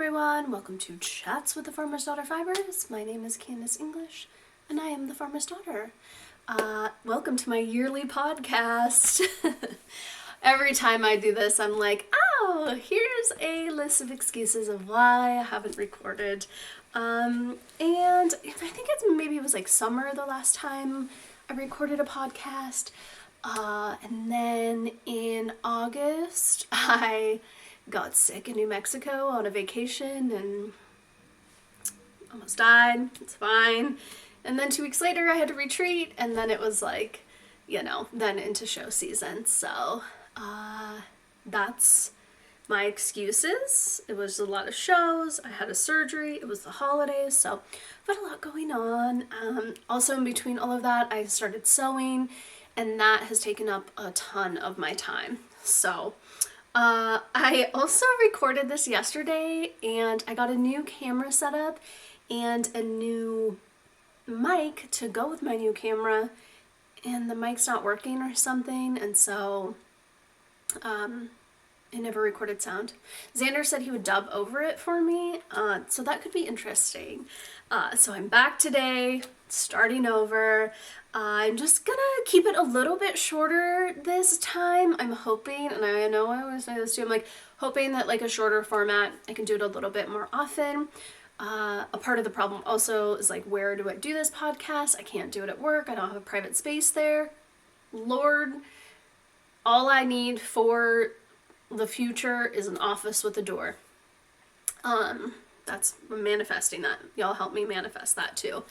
everyone, welcome to Chats with the Farmer's Daughter Fibers. My name is Candace English, and I am the Farmer's Daughter. Welcome to my yearly podcast. Every time I do this, I'm like, oh, here's a list of excuses of why I haven't recorded. And I think it was like summer the last time I recorded a podcast. And then in August, I got sick in New Mexico on a vacation and almost died. It's fine. And then 2 weeks later I had to retreat, and then it was like, then into show season. So that's my excuses. It was a lot of shows. I had a surgery. It was the holidays, so I've had a lot going on. Also in between all of that, I started sewing, and that has taken up a ton of my time. So I also recorded this yesterday, and I got a new camera set up and a new mic to go with my new camera, and the mic's not working or something, and so it never recorded sound. Xander said he would dub over it for me, so that could be interesting. So I'm back today, starting over. I'm just gonna keep it a little bit shorter this time. I'm hoping, and I know I always say this too, I'm like hoping that like a shorter format, I can do it a little bit more often. A part of the problem also is like, where do I do this podcast? I can't do it at work. I don't have a private space there. Lord, all I need for the future is an office with a door. That's manifesting that. Y'all help me manifest that too.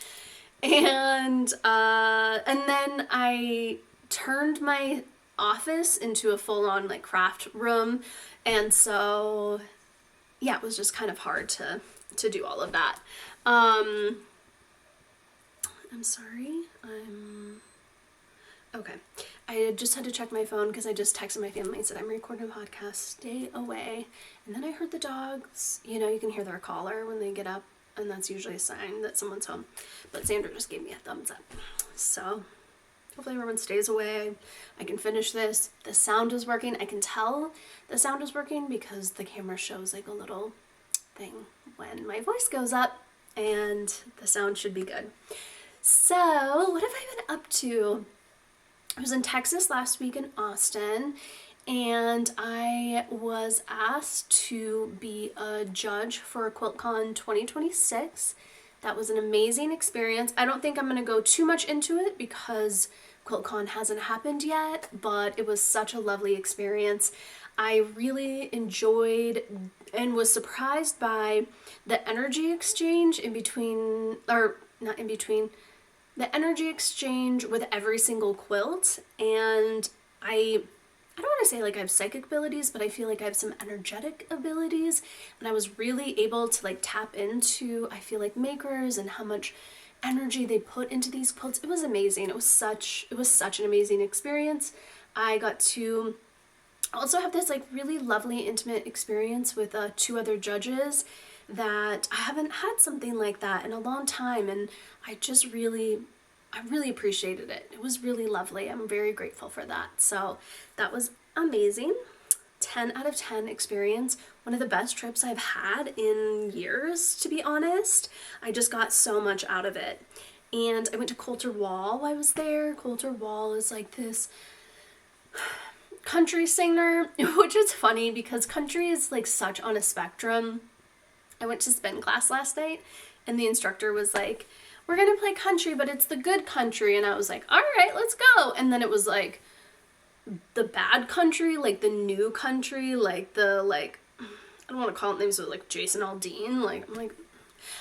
And then I turned my office into a full-on like craft room, and so yeah, it was just kind of hard to do all of that. I'm sorry. Okay. I just had to check my phone because I just texted my family and said I'm recording a podcast, stay away. And then I heard the dogs. You can hear their collar when they get up, and that's usually a sign that someone's home. But Xander just gave me a thumbs up. So hopefully everyone stays away. I can finish this. The sound is working. I can tell the sound is working because the camera shows like a little thing when my voice goes up, and the sound should be good. So what have I been up to? I was in Texas last week in Austin, and I was asked to be a judge for QuiltCon 2026. That was an amazing experience. I don't think I'm going to go too much into it because QuiltCon hasn't happened yet, but it was such a lovely experience. I really enjoyed and was surprised by the energy exchange the energy exchange with every single quilt. And I don't want to say like I have psychic abilities, but I feel like I have some energetic abilities, and I was really able to like tap into, I feel like, makers and how much energy they put into these quilts. It was amazing. It was such an amazing experience. I got to also have this like really lovely intimate experience with 2 other judges that I haven't had something like that in a long time, and I really appreciated it. It was really lovely. I'm very grateful for that. So that was amazing. 10 out of 10 experience. One of the best trips I've had in years, to be honest. I just got so much out of it. And I went to Coulter Wall while I was there. Coulter Wall is like this country singer, which is funny because country is like such on a spectrum. I went to spin class last night, and the instructor was like, we're going to play country, but it's the good country. And I was like, all right, let's go. And then it was like the bad country, like the new country, like the, like, I don't want to call it names, but like Jason Aldean. Like, I'm like,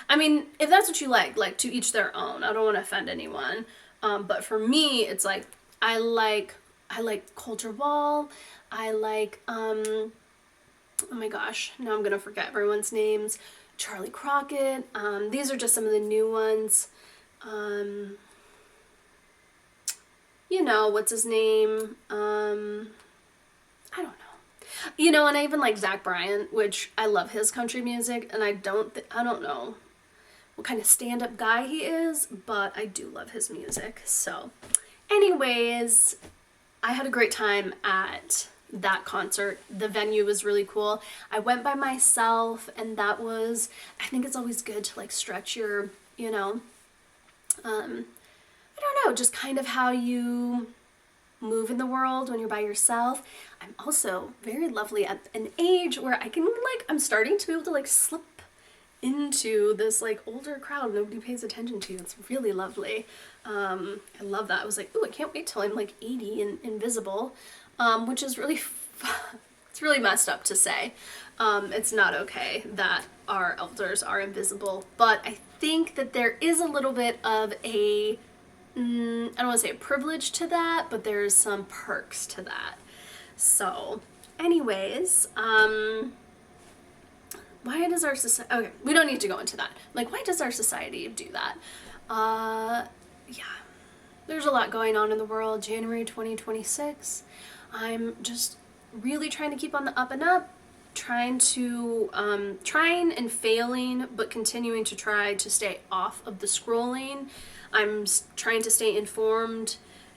I mean, if that's what you like to each their own. I don't want to offend anyone. But for me, it's like, I like Coulter Wall. I like, oh my gosh, now I'm going to forget everyone's names. Charlie Crockett. These are just some of the new ones. What's his name? I don't know. And I even like Zach Bryan, which I love his country music, and I don't know what kind of stand-up guy he is, but I do love his music. So anyways, I had a great time at that concert. The venue was really cool. I went by myself, and that was, I think it's always good to like stretch your, you know, I don't know, just kind of how you move in the world when you're by yourself. I'm also very lovely at an age where I can like, I'm starting to be able to like slip into this like older crowd nobody pays attention to. It's really lovely. I love that. I was like, ooh, I can't wait till I'm like 80 and invisible, which is really it's really messed up to say. It's not okay that our elders are invisible, but I think that there is a little bit of a I don't want to say a privilege to that, but there's some perks to that. So anyways, why does our society, okay, we don't need to go into that. Like, why does our society do that? Yeah, there's a lot going on in the world. January 2026. I'm just really trying to keep on the up and up, trying and failing, but continuing to try to stay off of the scrolling. I'm trying to stay informed,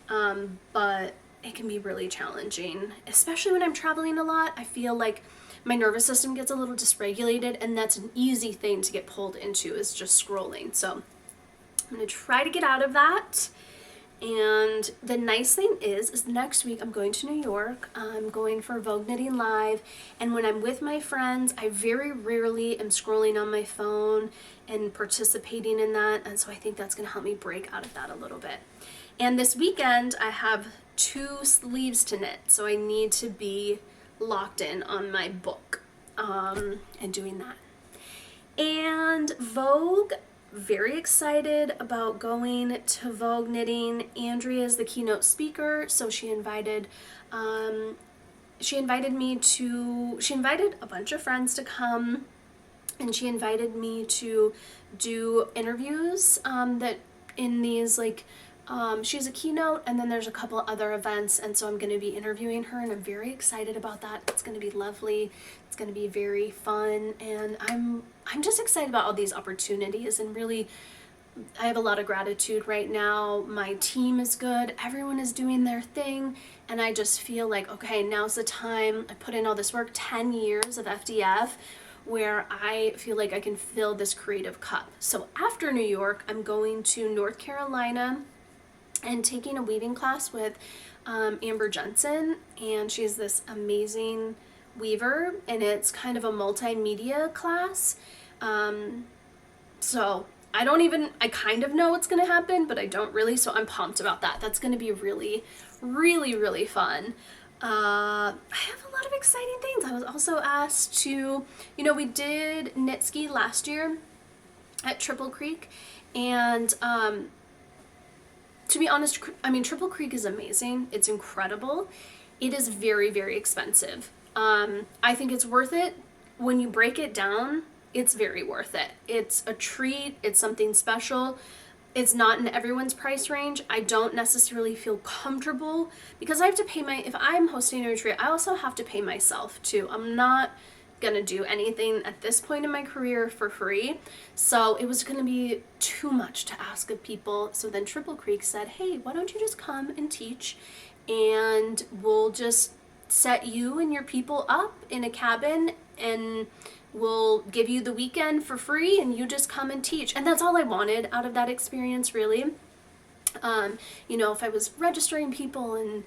but it can be really challenging, especially when I'm traveling a lot. I feel like my nervous system gets a little dysregulated, and that's an easy thing to get pulled into, is just scrolling. So I'm going to try to get out of that. And the nice thing is next week I'm going to New York. I'm going for Vogue Knitting Live, and when I'm with my friends, I very rarely am scrolling on my phone and participating in that, and so I think that's going to help me break out of that a little bit. And this weekend I have 2 sleeves to knit, so I need to be locked in on my book and doing that. And Vogue, very excited about going to Vogue Knitting. Andrea is the keynote speaker, so she invited a bunch of friends to come, and she invited me to do interviews that in these like she's a keynote, and then there's a couple other events, and so I'm going to be interviewing her, and I'm very excited about that. It's going to be lovely. It's going to be very fun, and I'm just excited about all these opportunities, and really I have a lot of gratitude right now. My team is good. Everyone is doing their thing, and I just feel like, okay, now's the time. I put in all this work, 10 years of FDF, where I feel like I can fill this creative cup. So after New York, I'm going to North Carolina and taking a weaving class with Amber Jensen, and she's this amazing weaver, and it's kind of a multimedia class. So I kind of know what's going to happen, but I don't really, so I'm pumped about that. That's going to be really, really, really fun. I have a lot of exciting things. I was also asked to, we did knit ski last year at Triple Creek, and to be honest, Triple Creek is amazing. It's incredible. It is very, very expensive. I think it's worth it. When you break it down, it's very worth it. It's a treat. It's something special. It's not in everyone's price range. I don't necessarily feel comfortable because I have to pay if I'm hosting a retreat, I also have to pay myself too. I'm not gonna do anything at this point in my career for free, so it was gonna be too much to ask of people. So then Triple Creek said, hey, why don't you just come and teach, and we'll just set you and your people up in a cabin, and we'll give you the weekend for free, and you just come and teach. And that's all I wanted out of that experience, really. If I was registering people and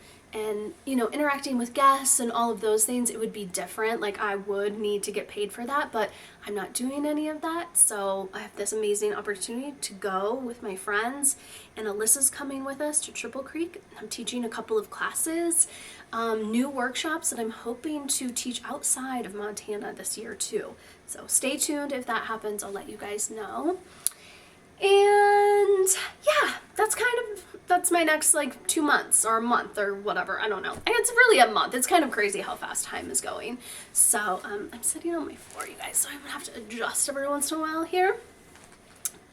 interacting with guests and all of those things, it would be different. Like, I would need to get paid for that, but I'm not doing any of that. So I have this amazing opportunity to go with my friends, and Alyssa's coming with us to Triple Creek. I'm teaching a couple of classes, new workshops that I'm hoping to teach outside of Montana this year too. So stay tuned. If that happens, I'll let you guys know. And yeah, that's my next 2 months or a month or whatever. I don't know. It's really a month. It's kind of crazy how fast time is going. So I'm sitting on my floor, you guys, so I'm gonna have to adjust every once in a while here.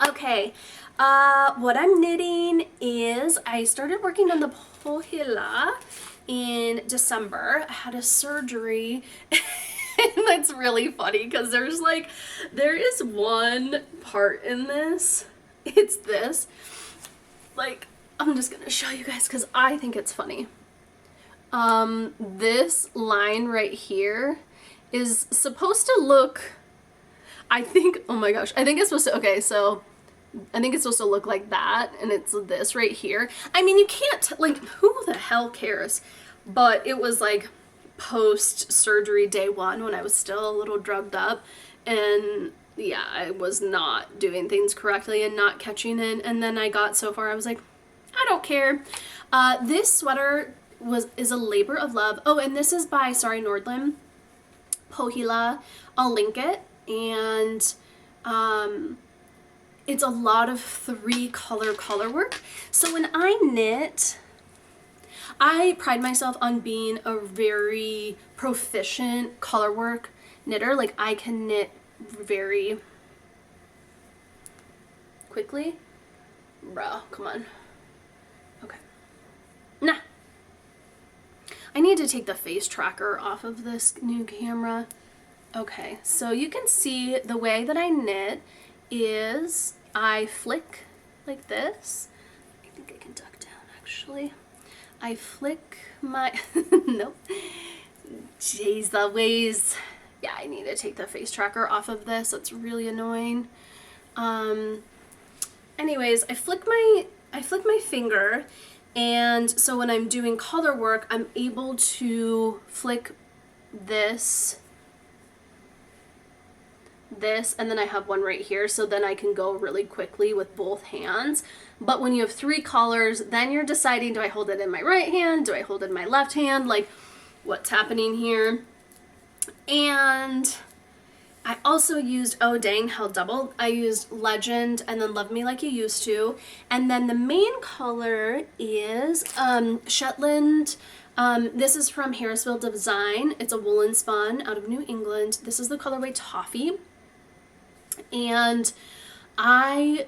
Okay, what I'm knitting is, I started working on the pohila in December. I had a surgery. And that's really funny because there is one part in this. It's this. I'm just gonna show you guys because I think it's funny. This line right here is supposed to look, I think, oh my gosh, I think it's supposed to, okay, so I think it's supposed to look like that, and it's this right here. I mean, you can't, like, who the hell cares? But it was like post-surgery day one when I was still a little drugged up, and yeah, I was not doing things correctly and not catching it, and then I got so far, I was like, I don't care. This sweater is a labor of love. Oh, and this is by Sari Nordlund, Pohila. I'll link it, and it's a lot of 3-color work. So when I knit, I pride myself on being a very proficient color work knitter. Like, I can knit very quickly. Bro, come on. Okay. Nah. I need to take the face tracker off of this new camera. Okay, so you can see the way that I knit is I flick like this. I think I can duck down actually. I flick my, nope. Jeez Louise. Yeah, I need to take the face tracker off of this. That's really annoying. Anyways, I flick my finger, and so when I'm doing color work, I'm able to flick this, and then I have one right here, so then I can go really quickly with both hands. But when you have 3 colors, then you're deciding, do I hold it in my right hand? Do I hold it in my left hand? Like, what's happening here? And I also used, oh dang, held double. I used Legend and then Love Me Like You Used To. And then the main color is Shetland. This is from Harrisville Design. It's a woolen spun out of New England. This is the colorway Toffee. And I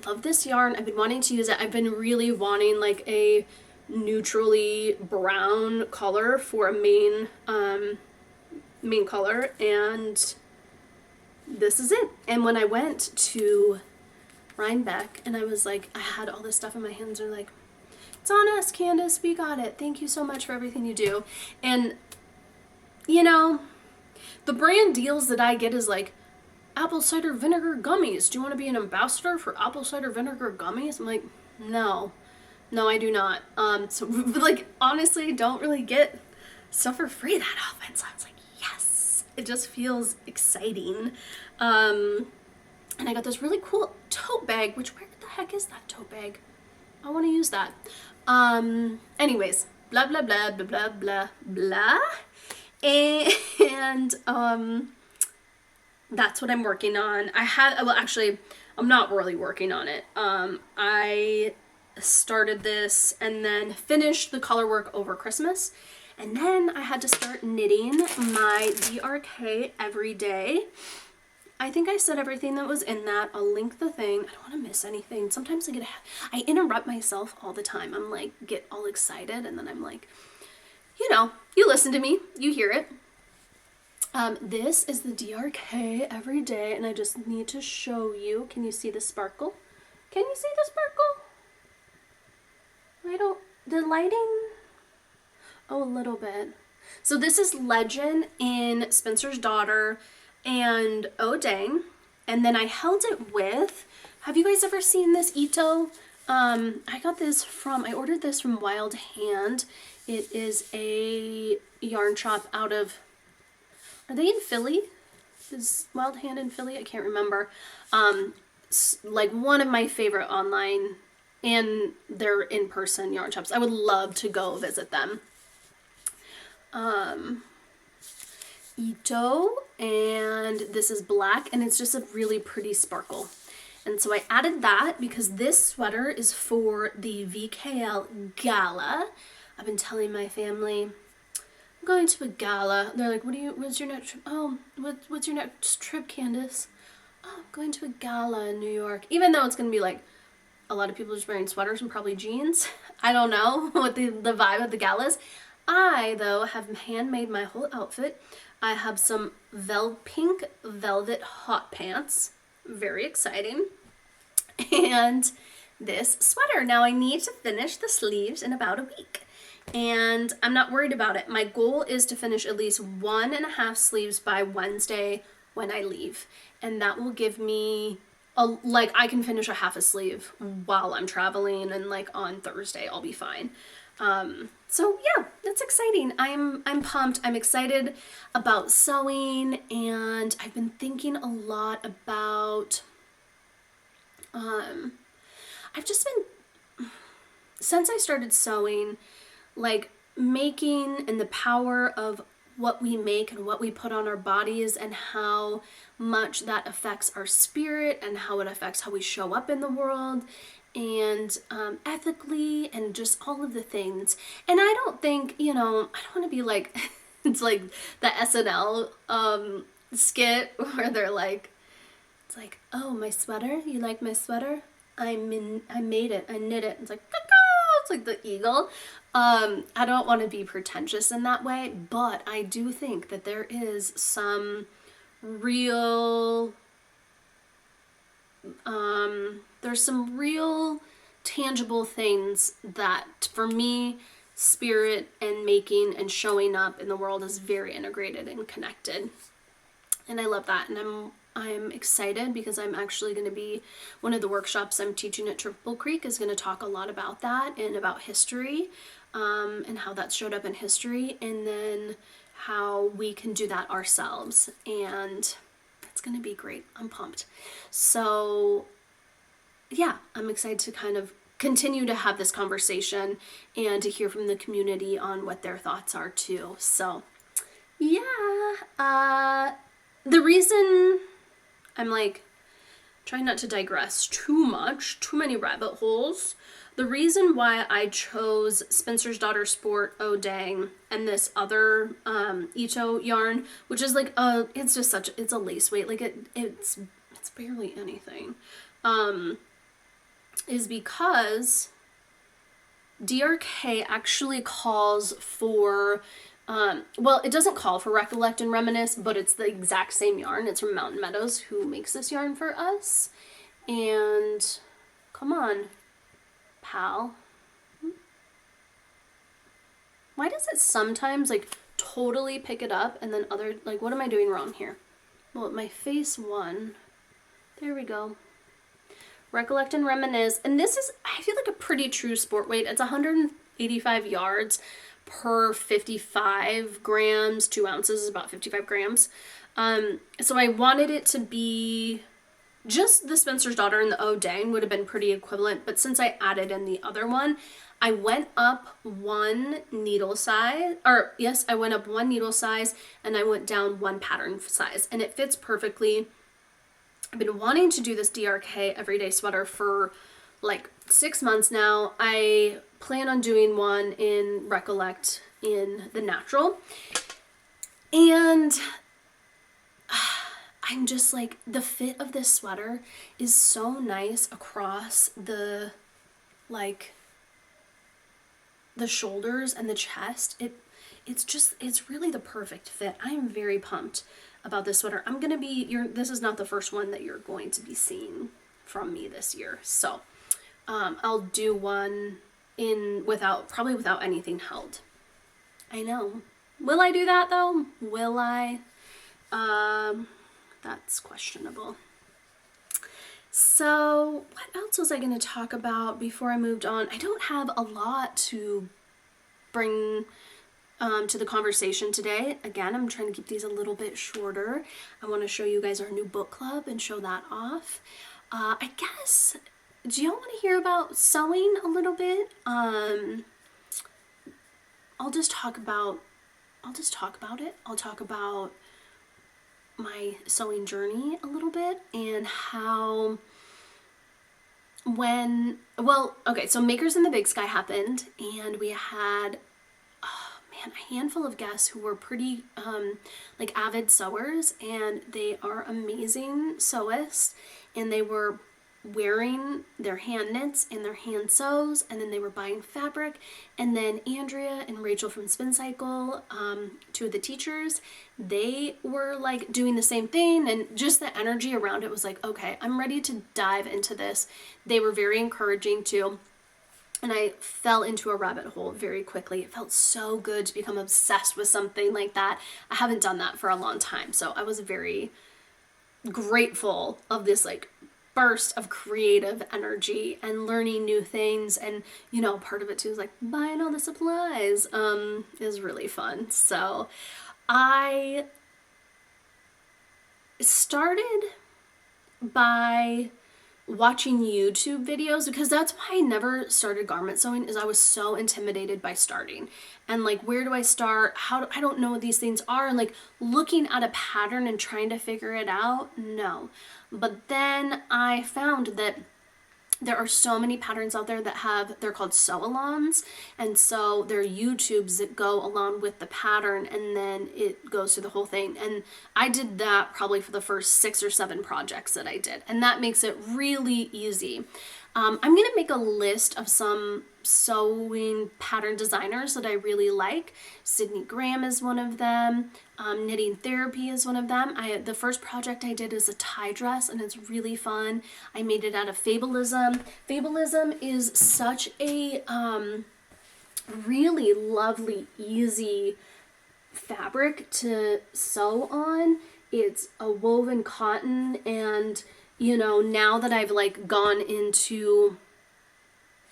love this yarn. I've been wanting to use it. I've been really wanting like a neutrally brown color for a main color, and this is it. And when I went to Rhinebeck and I was like, I had all this stuff in my hands, and like, it's on us, Candace, we got it. Thank you so much for everything you do. And you know, the brand deals that I get is like, apple cider vinegar gummies. Do you want to be an ambassador for apple cider vinegar gummies? I'm like, no, I do not. So like, honestly, don't really get stuff for free that often. So I was like, yes, it just feels exciting. And I got this really cool tote bag, which, where the heck is that tote bag? I want to use that. Anyways, blah, blah, blah, blah, blah, blah, blah. And, that's what I'm working on. Well, actually, I'm not really working on it. I started this and then finished the color work over Christmas. And then I had to start knitting my DRK every day. I think I said everything that was in that. I'll link the thing. I don't want to miss anything. Sometimes I interrupt myself all the time. I'm like, get all excited, and then I'm like, you know, you listen to me, you hear it. This is the DRK every day, and I just need to show you. Can you see the sparkle? Can you see the sparkle? The lighting? Oh, a little bit. So this is Legend in Spencer's Daughter and Oh Dang. And then I held it with, have you guys ever seen this Ito? I ordered this from Wild Hand. It is a yarn shop out of, are they in Philly? Is Wild Hand in Philly? I can't remember. Like one of my favorite online and they're in-person yarn shops. I would love to go visit them. Ito, and this is black, and it's just a really pretty sparkle. And so I added that because this sweater is for the VKL Gala. I've been telling my family, I'm going to a gala. They're like, what's your next trip? Oh, what's your next trip, Candace? Oh, I'm going to a gala in New York. Even though it's going to be like a lot of people just wearing sweaters and probably jeans. I don't know what the vibe of the gala is. I, though, have handmade my whole outfit. I have some pink velvet hot pants. Very exciting. And this sweater. Now I need to finish the sleeves in about a week. and I'm not worried about it. My goal is to finish at least 1.5 sleeves by Wednesday when I leave, and that will give me I can finish a half a sleeve while I'm traveling, and like on Thursday I'll be fine. So yeah, that's exciting. I'm pumped. I'm excited about sewing, and I've been thinking a lot about I've just been, since I started sewing, like making and the power of what we make and what we put on our bodies, and how much that affects our spirit and how it affects how we show up in the world, and ethically, and just all of the things. And I don't think, I don't want to be like, it's like the SNL skit where they're like, it's like, oh, my sweater, you like my sweater? I made it, I knit it. It's like, it's like the eagle. I don't want to be pretentious in that way, but I do think that there is some real, there's some real tangible things that, for me, spirit and making and showing up in the world is very integrated and connected. And I love that. And I'm excited because I'm actually going to be, one of the workshops I'm teaching at Triple Creek is going to talk a lot about that and about history, and how that showed up in history, and then how we can do that ourselves. And it's going to be great. I'm pumped. So yeah, I'm excited to kind of continue to have this conversation and to hear from the community on what their thoughts are too. So yeah, the reason I'm like trying not to digress too much, too many rabbit holes. The reason why I chose Spencer's Daughter Sport Oh Dang and this other Ito yarn, which is like it's just it's a lace weight, like it's barely anything, is because DRK actually calls for well, it doesn't call for Recollect and Reminisce, but it's the exact same yarn. It's from Mountain Meadows, who makes this yarn for us. And come on, pal. Why does it sometimes like totally pick it up and then other, like, what am I doing wrong here? Well, my face one. There we go. Recollect and Reminisce. And this is, I feel like, a pretty true sport weight. It's 185 yards per 55 grams. 2 ounces is about 55 grams. So I wanted it to be just the Spencer's Daughter and the Oh Dang would have been pretty equivalent, but since I added in the other one, I went up one needle size, or yes, I went up one needle size and I went down one pattern size, and it fits perfectly. I've been wanting to do this DRK everyday sweater for like 6 months now. I plan on doing one in Recollect in the natural, and I'm just like, the fit of this sweater is so nice across the, like, the shoulders and the chest. It's really the perfect fit. I am very pumped about this sweater. I'm gonna be, this is not the first one that you're going to be seeing from me this year. So I'll do one probably without anything held. I know. Will I do that though? Will I? That's questionable. So what else was I going to talk about before I moved on? I don't have a lot to bring to the conversation today. Again, I'm trying to keep these a little bit shorter. I want to show you guys our new book club and show that off. I guess, do y'all want to hear about sewing a little bit? I'll just talk about it. I'll talk about my sewing journey a little bit, and how so Makers in the Big Sky happened, and we had a handful of guests who were pretty like avid sewers, and they are amazing sewists, and they were wearing their hand knits and their hand sews, and then they were buying fabric. And then Andrea and Rachel from Spin Cycle, 2 of the teachers, they were like doing the same thing, and just the energy around it was like, okay, I'm ready to dive into this. They were very encouraging too. And I fell into a rabbit hole very quickly. It felt so good to become obsessed with something like that. I haven't done that for a long time. So I was very grateful of this like burst of creative energy and learning new things. And, you know, part of it too is like buying all the supplies is really fun. So I started by watching YouTube videos, because that's why I never started garment sewing, is I was so intimidated by starting. And like, where do I start? I don't know what these things are. And like looking at a pattern and trying to figure it out. No. But then I found that there are so many patterns out there that they're called sew-alongs, and so they're YouTubes that go along with the pattern, and then it goes through the whole thing. And I did that probably for the first 6 or 7 projects that I did, and that makes it really easy. I'm gonna make a list of some sewing pattern designers that I really like. Sydney Graham is one of them. Knitting Therapy is one of them. The first project I did is a tie dress, and it's really fun. I made it out of Fabulism. Fabulism is such a really lovely, easy fabric to sew on. It's a woven cotton, and you know, now that I've like gone into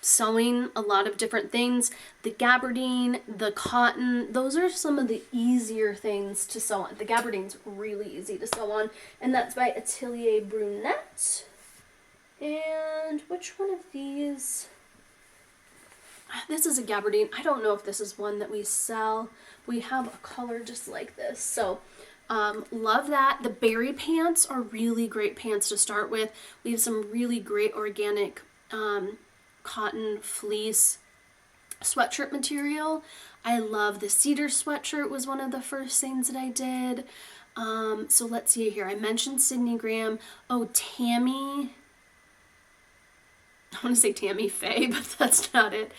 sewing a lot of different things, the gabardine, the cotton, those are some of the easier things to sew on. The gabardine's really easy to sew on, and that's by Atelier Brunette. And which one of these? This is a gabardine. I don't know if this is one that we sell. We have a color just like this. So love that. The berry pants are really great pants to start with. We have some really great organic cotton fleece sweatshirt material. I love the cedar sweatshirt, was one of the first things that I did. So let's see here. I mentioned Sydney Graham. Oh, Tammy. I want to say Tammy Faye, but that's not it.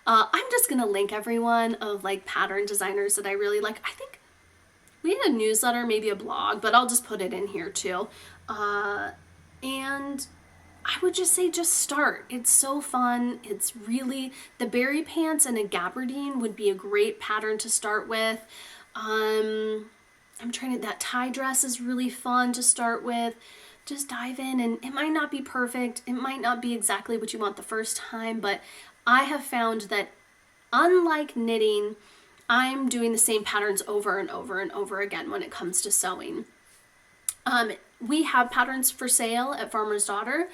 I'm just going to link everyone of like pattern designers that I really like. I think we had a newsletter, maybe a blog, but I'll just put it in here too. And I would just say just start. It's so fun. It's really, the berry pants and a gabardine would be a great pattern to start with. That tie dress is really fun to start with. Just dive in, and it might not be perfect. It might not be exactly what you want the first time, but I have found that unlike knitting, I'm doing the same patterns over and over and over again when it comes to sewing. We have patterns for sale at Farmer's Daughter,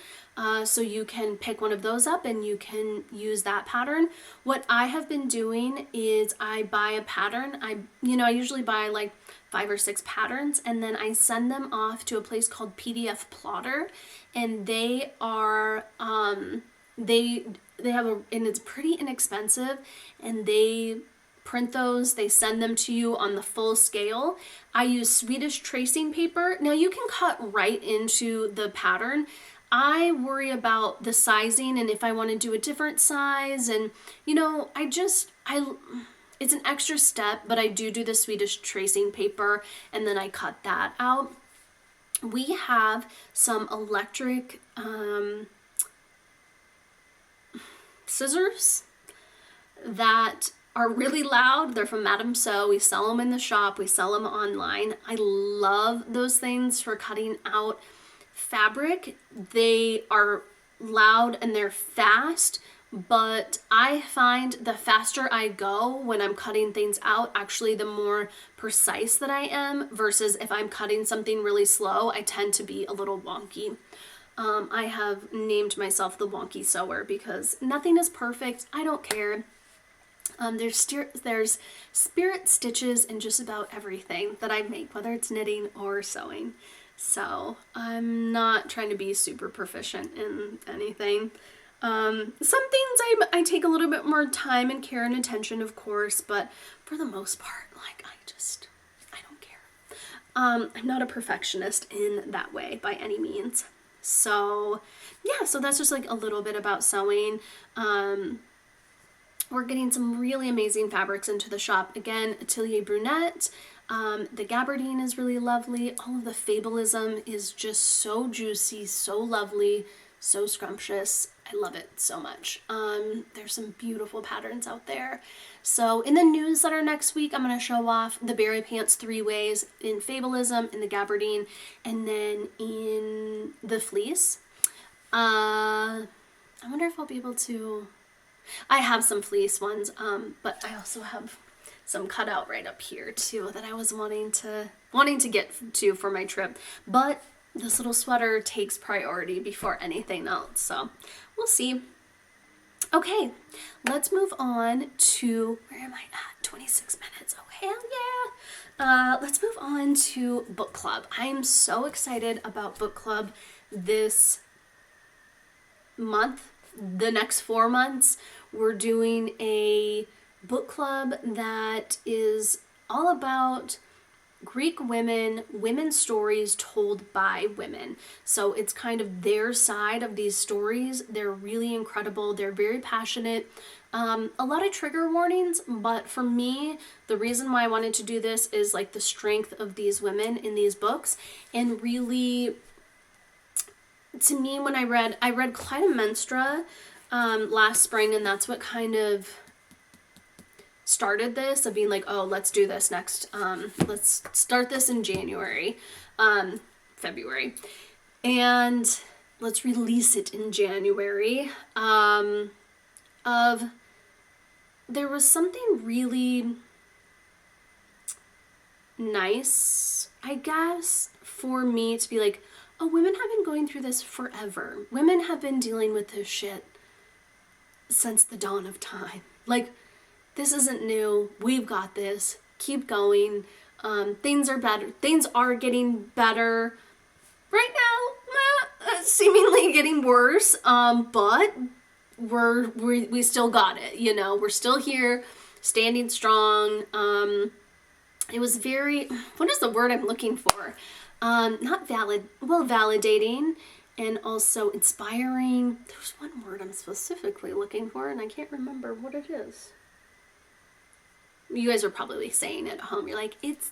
so you can pick one of those up and you can use that pattern. What I have been doing is I buy a pattern. I usually buy like 5 or 6 patterns, and then I send them off to a place called PDF Plotter, and they are they have and it's pretty inexpensive, and they print those, they send them to you on the full scale. I use Swedish tracing paper. Now you can cut right into the pattern. I worry about the sizing and if I want to do a different size, and it's an extra step, but I do the Swedish tracing paper, and then I cut that out. We have some electric scissors that are really loud. They're from Madame Sew. We sell them in the shop. We sell them online. I love those things for cutting out fabric. They are loud and they're fast, but I find the faster I go when I'm cutting things out, actually the more precise that I am, versus if I'm cutting something really slow, I tend to be a little wonky. I have named myself the wonky sewer because nothing is perfect. I don't care. There's spirit stitches in just about everything that I make, whether it's knitting or sewing. So I'm not trying to be super proficient in anything. Some things I take a little bit more time and care and attention, of course, but for the most part, like I don't care. I'm not a perfectionist in that way by any means. So yeah, so that's just like a little bit about sewing. We're getting some really amazing fabrics into the shop. Again, Atelier Brunette. The gabardine is really lovely. All of the Fabulism is just so juicy, so lovely, so scrumptious. I love it so much. There's some beautiful patterns out there. So in the newsletter next week, I'm going to show off the Berry Pants 3 ways in Fabulism, in the Gabardine, and then in the Fleece. I wonder if I'll be able to... I have some fleece ones, but I also have some cut out right up here too that I was wanting to get to for my trip. But this little sweater takes priority before anything else, so we'll see. Okay, let's move on to, where am I at? 26 minutes. Oh, hell yeah. Let's move on to book club. I'm so excited about book club this month. The next 4 months, we're doing a book club that is all about Greek women, women's stories told by women. So it's kind of their side of these stories. They're really incredible. They're very passionate. A lot of trigger warnings, but for me, the reason why I wanted to do this is like the strength of these women in these books. And really, to me, when I read Clytemnestra last spring, and that's what kind of started this, of being like, oh, let's do this next, let's start this in January, February, and let's release it in January, there was something really nice, I guess, for me to be like, oh, women have been going through this forever. Women have been dealing with this shit since the dawn of time. Like, this isn't new. We've got this. Keep going. Things are better. Things are getting better. Right now, seemingly getting worse. But we still got it. You know, we're still here, standing strong. It was very, what is the word I'm looking for? Validating and also inspiring. There's one word I'm specifically looking for and I can't remember what it is. You guys are probably saying it at home. You're like, it's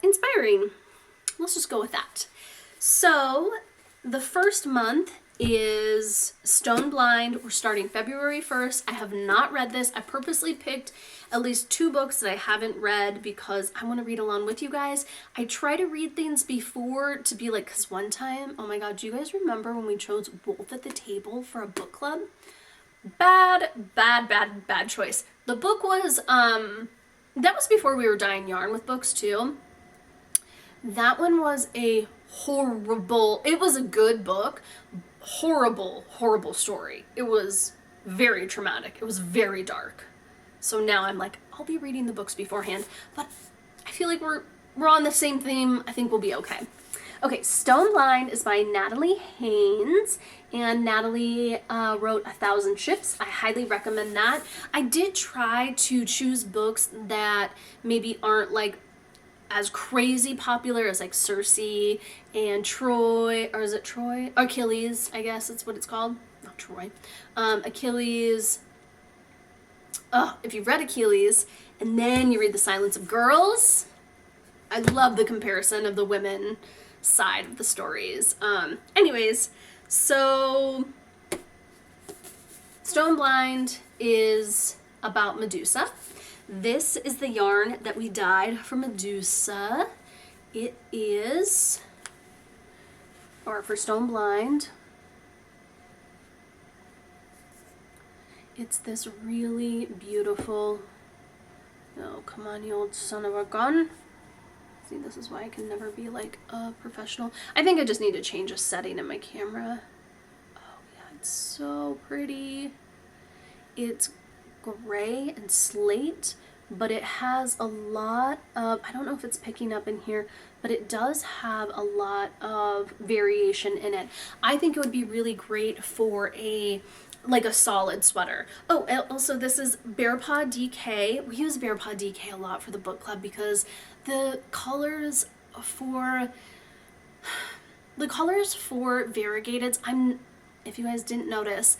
inspiring. Let's just go with that. So the first month is Stone Blind. We're starting February 1st. I have not read this. I purposely picked at least 2 books that I haven't read because I want to read along with you guys. I try to read things before to be like, because one time, oh my God, do you guys remember when we chose Wolf at the Table for a book club? Bad choice. The book was, that was before we were dyeing yarn with books too. That one was a horrible, it was a good book, horrible story. It was very traumatic. It was very dark. So now I'm like, I'll be reading the books beforehand, but I feel like we're on the same theme. I think we'll be okay. Okay, Stone Blind is by Natalie Haynes, and Natalie wrote 1,000 Ships. I highly recommend that. I did try to choose books that maybe aren't like as crazy popular as like Circe and Troy, or is it Troy? Achilles, I guess that's what it's called. Not Troy. Achilles. Oh, if you've read Achilles and then you read The Silence of Girls, I love the comparison of the women side of the stories. Anyways, so Stone Blind is about Medusa. This is the yarn that we dyed for Medusa. It is, or for Stone Blind, it's this really beautiful, oh come on you old son of a gun. See, this is why I can never be like a professional. I think I just need to change a setting in my camera. Oh yeah, it's so pretty. It's gray and slate, but it has a lot of, I don't know if it's picking up in here, but it does have a lot of variation in it. I think it would be really great for a solid sweater. Oh, also this is Bear Paw DK. We use Bear Paw DK a lot for the book club because the colors for variegateds, if you guys didn't notice,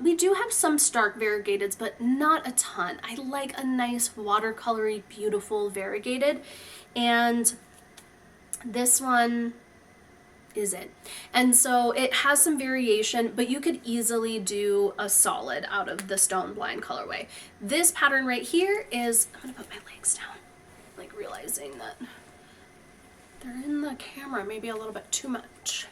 we do have some stark variegateds, but not a ton. I like a nice watercolory, beautiful variegated, and this one is it. And so it has some variation, but you could easily do a solid out of the Stone Blind colorway. This pattern right here is, I'm gonna put my legs down, like realizing that they're in the camera maybe a little bit too much.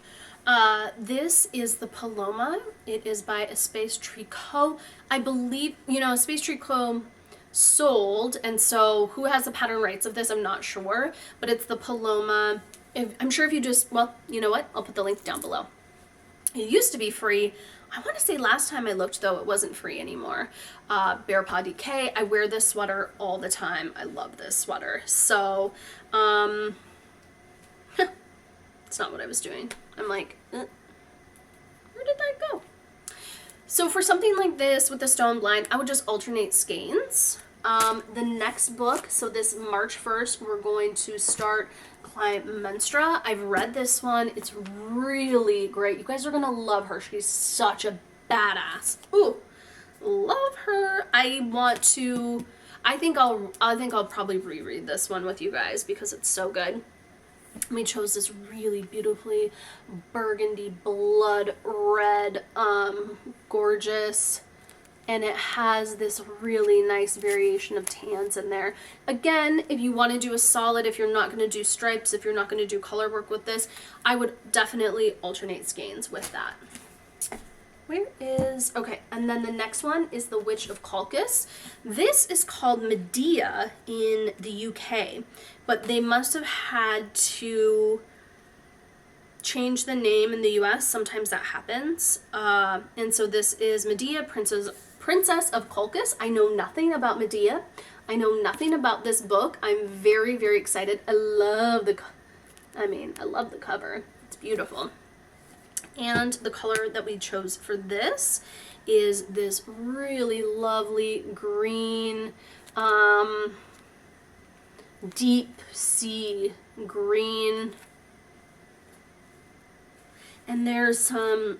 This is the Paloma. It is by A Space Tricot. I believe, A Space Tricot sold, and so who has the pattern rights of this, I'm not sure, but it's the Paloma. I'm sure if you just, well, you know what? I'll put the link down below. It used to be free. I want to say last time I looked, though, it wasn't free anymore. Bear Paw DK. I wear this sweater all the time. I love this sweater. So, it's not what I was doing. I'm like, where did that go? So for something like this with the Stone Blind, I would just alternate skeins. The next book, so this March 1st, we're going to start Clytemnestra. I've read this one. It's really great. You guys are going to love her. She's such a badass. Ooh, love her. I think I'll probably reread this one with you guys because it's so good. We chose this really beautifully burgundy blood red, gorgeous, and it has this really nice variation of tans in there. Again, if you want to do a solid, if you're not going to do stripes, if you're not going to do color work with this, I would definitely alternate skeins with that. Okay, and then the next one is The Witch of Colchis. This is called Medea in the UK, but they must have had to change the name in the US. Sometimes that happens. And so this is Medea, Princess of Colchis. I know nothing about Medea. I know nothing about this book. I'm very, very excited. I love the cover. It's beautiful. And the color that we chose for this is this really lovely green, deep sea green. And there's some,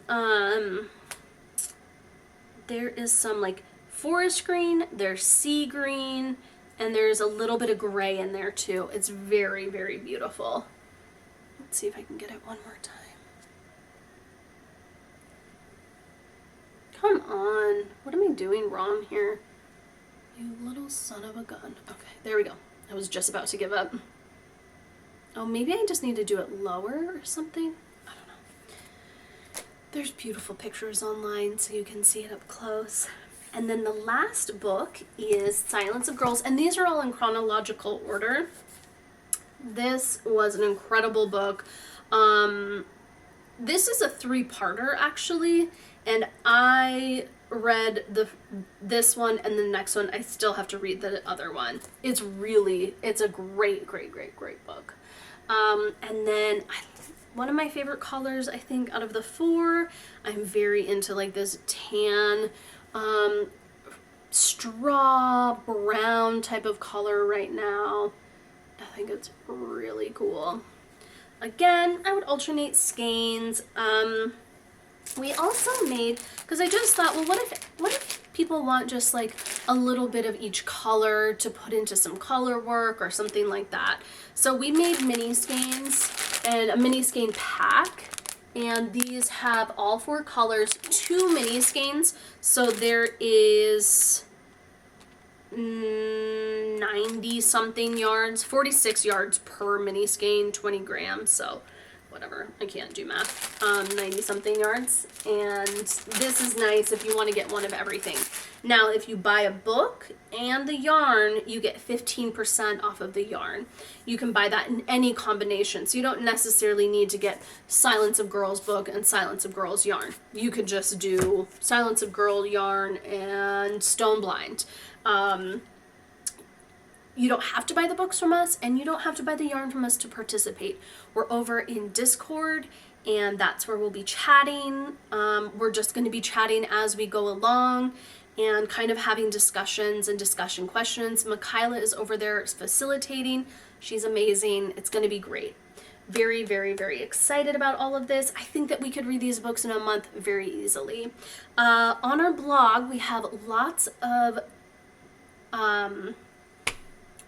there is some like forest green, there's sea green, and there's a little bit of gray in there too. It's very, very beautiful. Let's see if I can get it one more time. Come on. What am I doing wrong here? You little son of a gun. Okay, there we go. I was just about to give up. Oh, maybe I just need to do it lower or something? I don't know. There's beautiful pictures online so you can see it up close. And then the last book is Silence of Girls, and these are all in chronological order. This was an incredible book. This is a 3-parter actually. And I read this one and the next one. I still have to read the other one. It's a great, great, great, great book. And then one of my favorite colors, I think, out of the 4, I'm very into like this tan, straw brown type of color right now. I think it's really cool. Again, I would alternate skeins. We also made, because I just thought, well, what if people want just like a little bit of each color to put into some color work or something like that. So we made mini skeins and a mini skein pack, and these have all 4 colors, 2 mini skeins. So there is 90 something yards, 46 yards per mini skein, 20 grams. So whatever, I can't do math, 90 something yards. And this is nice if you want to get one of everything. Now, if you buy a book and the yarn, you get 15% off of the yarn. You can buy that in any combination, so you don't necessarily need to get Silence of Girls book and Silence of Girls yarn. You could just do Silence of Girl yarn and Stone Blind. You don't have to buy the books from us, and you don't have to buy the yarn from us to participate. We're over in Discord, and that's where we'll be chatting. We're just going to be chatting as we go along and kind of having discussions and discussion questions. Michaela is over there facilitating. She's amazing. It's going to be great. Very, very, very excited about all of this. I think that we could read these books in a month very easily. On our blog, we have lots of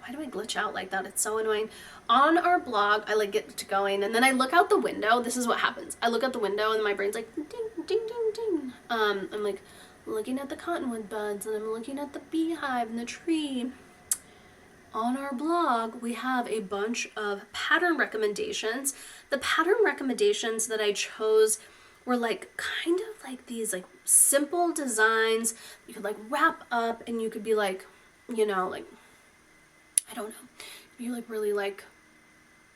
why do I glitch out like that? It's so annoying. On our blog, I like get to going, and then I look out the window. This is what happens. I look out the window, and my brain's like ding, ding, ding, ding. I'm like looking at the cottonwood buds, and I'm looking at the beehive and the tree. On our blog, we have a bunch of pattern recommendations. The pattern recommendations that I chose were like kind of like these like simple designs you could like wrap up, and you could be like, you know, like, I don't know, you're like really like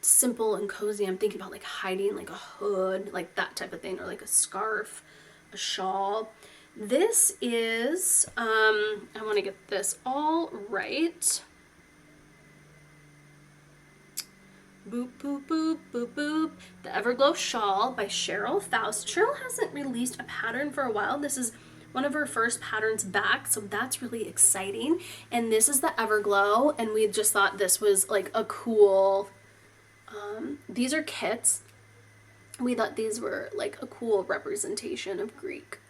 simple and cozy. I'm thinking about like hiding like a hood, like that type of thing, or like a scarf, a shawl. This is, I want to get this all right. Boop, boop, boop, boop, boop. The Everglow Shawl by Cheryl Faust. Cheryl hasn't released a pattern for a while. This is one of her first patterns back, so that's really exciting. And this is the Everglow, and we just thought this was like a cool, these are kits. We thought these were like a cool representation of Greek.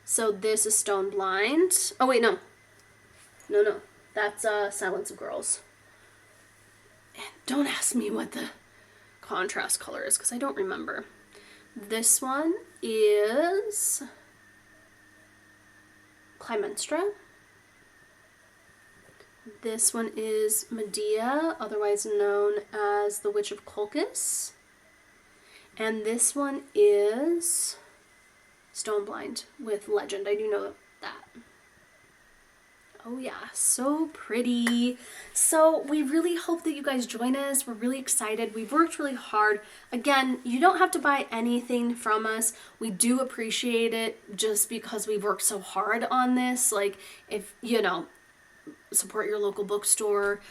So this is Stone Blind. Oh wait, no. No. That's Silence of Girls. And don't ask me what the contrast color is because I don't remember. This one is Clymenstra. This one is Medea, otherwise known as the Witch of Colchis. And this one is Stone Blind with Legend. I do know that. Oh yeah, so pretty. So we really hope that you guys join us. We're really excited. We've worked really hard. Again, you don't have to buy anything from us. We do appreciate it just because we've worked so hard on this. Like, if, you know, support your local bookstore,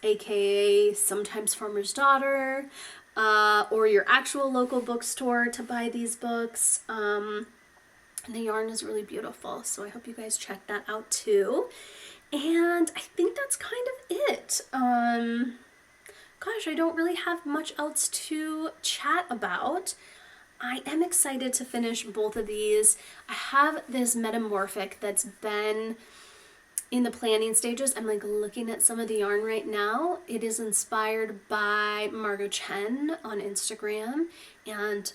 aka sometimes Farmer's Daughter, or your actual local bookstore to buy these books. And the yarn is really beautiful, so I hope you guys check that out too. And I think that's kind of it. Gosh, I don't really have much else to chat about. I am excited to finish both of these. I have this Metamorphic that's been in the planning stages. I'm like looking at some of the yarn right now. It is inspired by Margot Chen on Instagram, and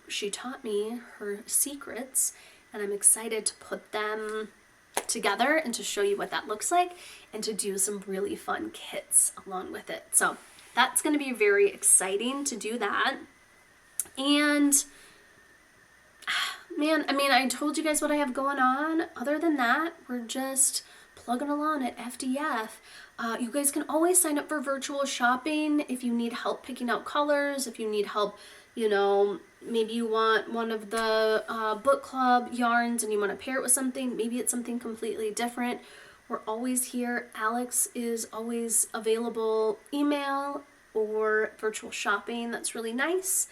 she taught me her secrets, and I'm excited to put them together and to show you what that looks like and to do some really fun kits along with it. So that's going to be very exciting to do that. And man, I mean, I told you guys what I have going on. Other than that, we're just plugging along at FDF. You guys can always sign up for virtual shopping if you need help picking out colors, if you need help, you know, maybe you want one of the book club yarns and you want to pair it with something. Maybe it's something completely different. We're always here. Alex is always available, email or virtual shopping. That's really nice.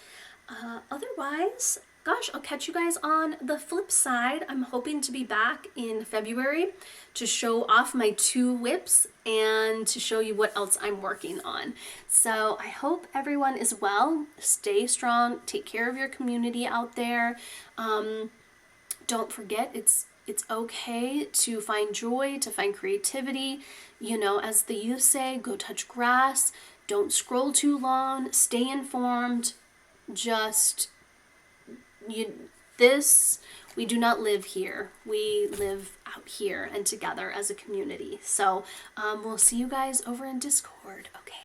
Otherwise, gosh, I'll catch you guys on the flip side. I'm hoping to be back in February to show off my 2 whips and to show you what else I'm working on. So I hope everyone is well. Stay strong. Take care of your community out there. Don't forget, it's okay to find joy, to find creativity. You know, as the youth say, go touch grass. Don't scroll too long. Stay informed. Just we do not live here. We live out here and together as a community. So we'll see you guys over in Discord. Okay.